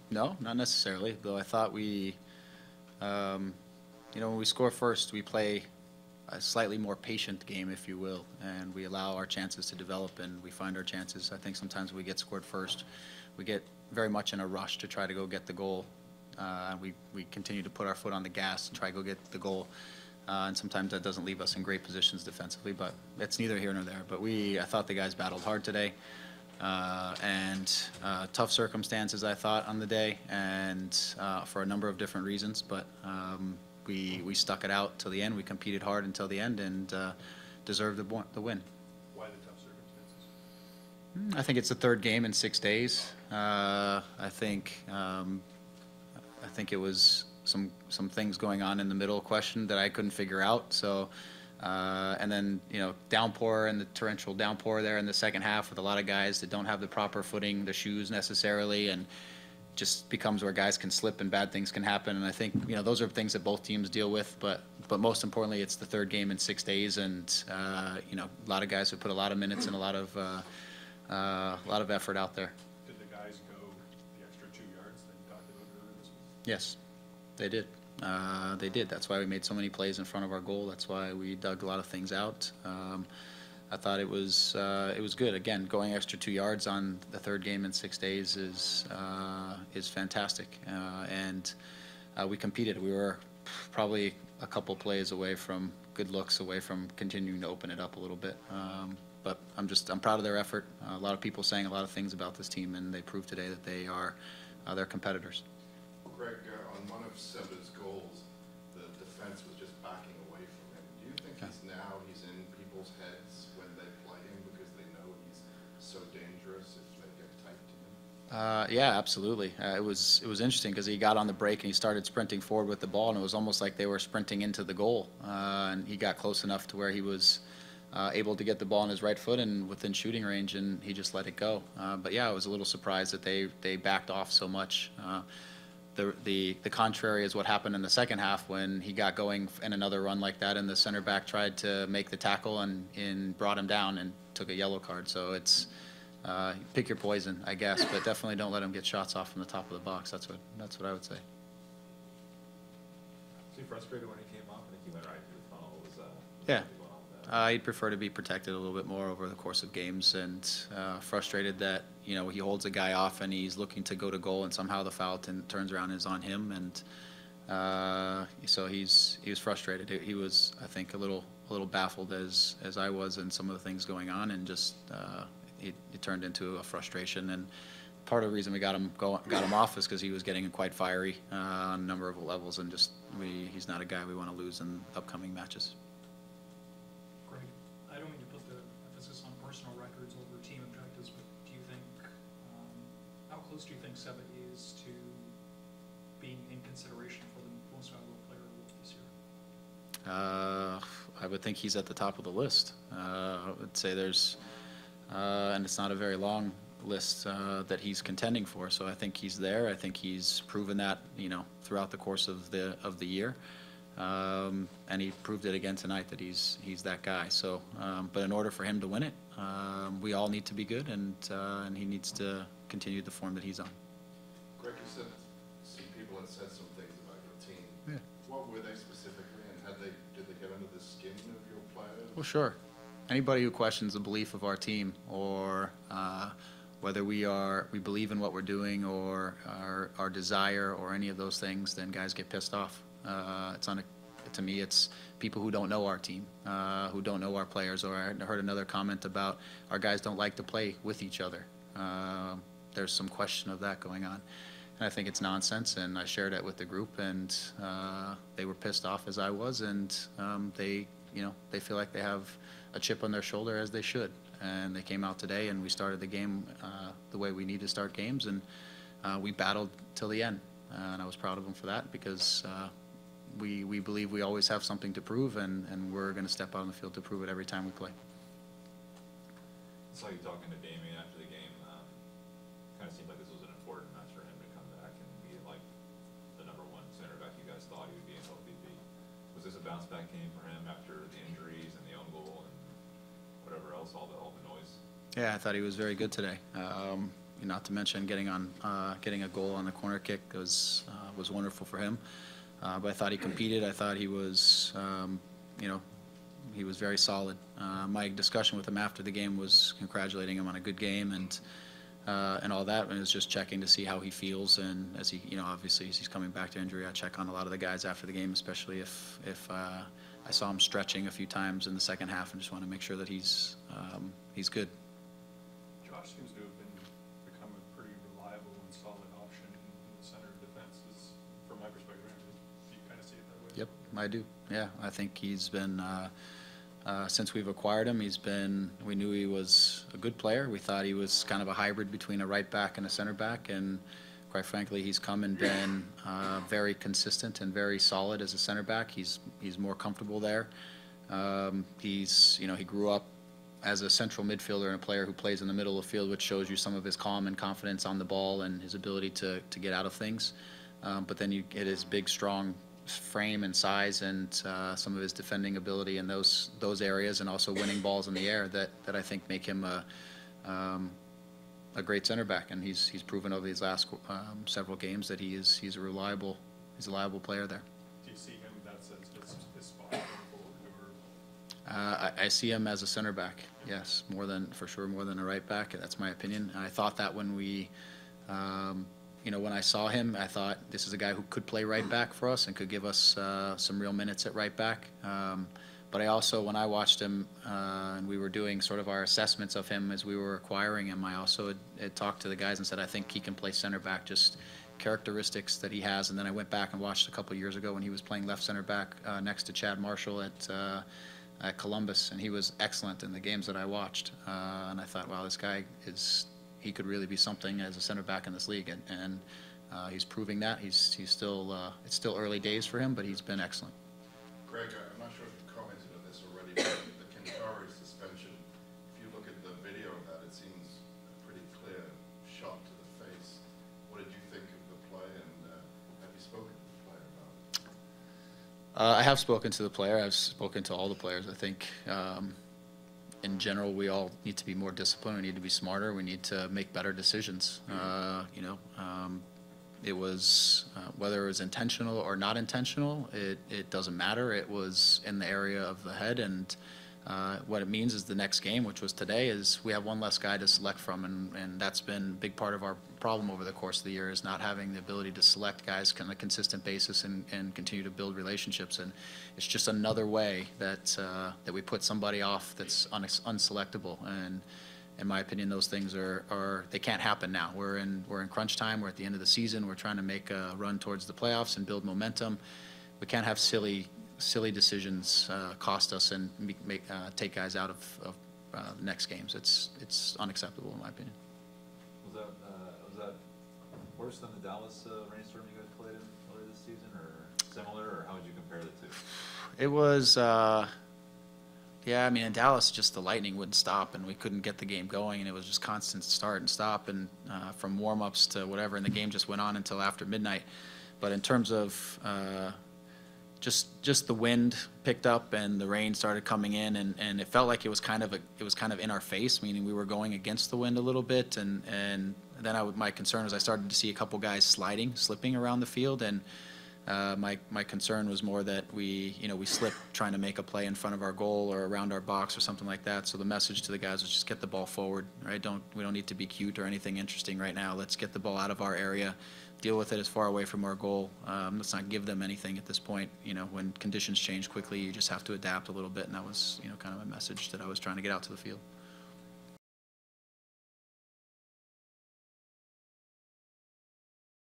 No, not necessarily, though I thought um, when we score first, we play a slightly more patient game, if you will, and we allow our chances to develop and we find our chances. I think sometimes we get scored first, we get very much in a rush to try to go get the goal. We continue to put our foot on the gas and try to go get the goal. And sometimes that doesn't leave us in great positions defensively, but it's neither here nor there. But I thought the guys battled hard today, and tough circumstances, I thought, on the day, and for a number of different reasons. But we stuck it out till the end. We competed hard until the end and deserved the win. Why the tough circumstances? I think it's the third game in 6 days. I think it was some things going on in the middle question that I couldn't figure out. So, and then downpour and the torrential downpour there in the second half with a lot of guys that don't have the proper footing, the shoes necessarily, and just becomes where guys can slip and bad things can happen. And I think those are things that both teams deal with. But most importantly, it's the third game in 6 days, and a lot of guys have put a lot of minutes and a lot of effort out there. Did the guys go the extra 2 yards that you talked about earlier this week? Yes, they did. They did. That's why we made so many plays in front of our goal. That's why we dug a lot of things out. I thought it was good. Again, going extra 2 yards on the third game in 6 days is fantastic. And we competed. We were probably a couple plays away from good looks, away from continuing to open it up a little bit. But I'm proud of their effort. A lot of people saying a lot of things about this team, and they proved today that they're competitors. Greg, on one of Seba's goals, the defense was just backing away from him. Do you think he's in people's heads when they play him because they know he's so dangerous if they get tight to him? Yeah, absolutely. It was interesting because he got on the break and he started sprinting forward with the ball, and it was almost like they were sprinting into the goal. And he got close enough to where he was able to get the ball on his right foot and within shooting range, and he just let it go. But yeah, I was a little surprised that they backed off so much. The contrary is what happened in the second half when he got going in another run like that, and the center back tried to make the tackle and brought him down and took a yellow card. So it's pick your poison, I guess, but definitely don't let him get shots off from the top of the box. That's what I would say. Was he frustrated when he came off? I think he went right through the funnel. Yeah. He'd prefer to be protected a little bit more over the course of games, and frustrated that he holds a guy off and he's looking to go to goal, and somehow the foul turns around and is on him, and so he was frustrated. He was, I think, a little baffled as I was in some of the things going on, and just it turned into a frustration. And part of the reason we got him off is because he was getting quite fiery on a number of levels, and he's not a guy we want to lose in upcoming matches. I don't mean to put the emphasis on personal records over team objectives, but do you think, how close do you think Seba is to being in consideration for the most valuable player this year? I would think he's at the top of the list. I would say there's, and it's not a very long list that he's contending for. So I think he's there. I think he's proven that throughout the course of the year. And he proved it again tonight that he's that guy. So, but in order for him to win it, we all need to be good, and he needs to continue the form that he's on. Greg, you said some people had said some things about your team. Yeah. What were they specifically, and did they get under the skin of your players? Well, sure. Anybody who questions the belief of our team, or whether we believe in what we're doing, or our desire, or any of those things, then guys get pissed off. To me, it's people who don't know our team, who don't know our players. Or I heard another comment about our guys don't like to play with each other. There's some question of that going on, and I think it's nonsense. And I shared it with the group, and they were pissed off as I was, and they feel like they have a chip on their shoulder, as they should. And they came out today, and we started the game the way we need to start games, and we battled till the end. And I was proud of them for that, because we believe we always have something to prove, and we're going to step out on the field to prove it every time we play. I saw you talking to Damien after the game. Kind of seemed like this was an important match for him to come back and be like the #1 center back you guys thought he would be in LVP. Was this a bounce back game for him after the injuries and the own goal and whatever else, all the noise? Yeah, I thought he was very good today. not to mention getting a goal on the corner kick was wonderful for him. But I thought he competed. I thought he was, he was very solid. My discussion with him after the game was congratulating him on a good game and all that, and it was just checking to see how he feels. And as he, obviously as he's coming back to injury, I check on a lot of the guys after the game, especially if I saw him stretching a few times in the second half, and just want to make sure that he's good. Josh seems to have become a pretty reliable and solid option in the center of defense, from my perspective. Do you kind of see it that way? Yep, I do. Yeah, I think he's been, since we've acquired him, we knew he was a good player. We thought he was kind of a hybrid between a right back and a center back, and quite frankly, he's come and been very consistent and very solid as a center back. He's more comfortable there. He grew up as a central midfielder and a player who plays in the middle of the field, which shows you some of his calm and confidence on the ball and his ability to get out of things. But then you get his big, strong frame and size and some of his defending ability in those areas, and also winning balls in the air that I think make him a great center back. And he's proven over these last several games that he's a reliable player there. Do you see him in that sense as spot going forward, or? I see him as a center back, yes, for sure more than a right back. That's my opinion. I thought that when when I saw him, I thought this is a guy who could play right back for us and could give us some real minutes at right back. But I also, when I watched him and we were doing sort of our assessments of him as we were acquiring him, I also had talked to the guys and said, I think he can play center back, just characteristics that he has. And then I went back and watched a couple of years ago when he was playing left center back next to Chad Marshall at Columbus, and he was excellent in the games that I watched. And I thought, wow, this guy he could really be something as a center back in this league, and he's proving that. He's still it's still early days for him, but he's been excellent. Greg, I'm not sure if you've commented on this already, but the Kintari suspension, if you look at the video of that, it seems a pretty clear shot to the face. What did you think of the play, and have you spoken to the player about it? I have spoken to the player. I've spoken to all the players. I think in general, we all need to be more disciplined. We need to be smarter. We need to make better decisions. It was whether it was intentional or not intentional, it doesn't matter. It was in the area of the head, and what it means is the next game, which was today, is we have one less guy to select from, and that's been a big part of our problem over the course of the year, is not having the ability to select guys on a consistent basis and continue to build relationships. And it's just another way that we put somebody off that's unselectable. And in my opinion, those things they can't happen now. We're in crunch time. We're at the end of the season. We're trying to make a run towards the playoffs and build momentum. We can't have silly decisions cost us and take guys out of next games. It's unacceptable in my opinion. Was that worse than the Dallas rainstorm you guys played in earlier this season, or similar, or how would you compare the two? It was. Yeah, I mean, in Dallas, just the lightning wouldn't stop, and we couldn't get the game going, and it was just constant start and stop, and from warm-ups to whatever, and the game just went on until after midnight. But in terms of just the wind picked up and the rain started coming in, and it felt like it was kind of in our face, meaning we were going against the wind a little bit, and then my concern was I started to see a couple guys slipping around the field, and my concern was more that we slip trying to make a play in front of our goal or around our box or something like that. So the message to the guys was just get the ball forward, right? We don't need to be cute or anything interesting right now. Let's get the ball out of our area, deal with it as far away from our goal. Let's not give them anything at this point. When conditions change quickly, you just have to adapt a little bit, and that was kind of a message that I was trying to get out to the field.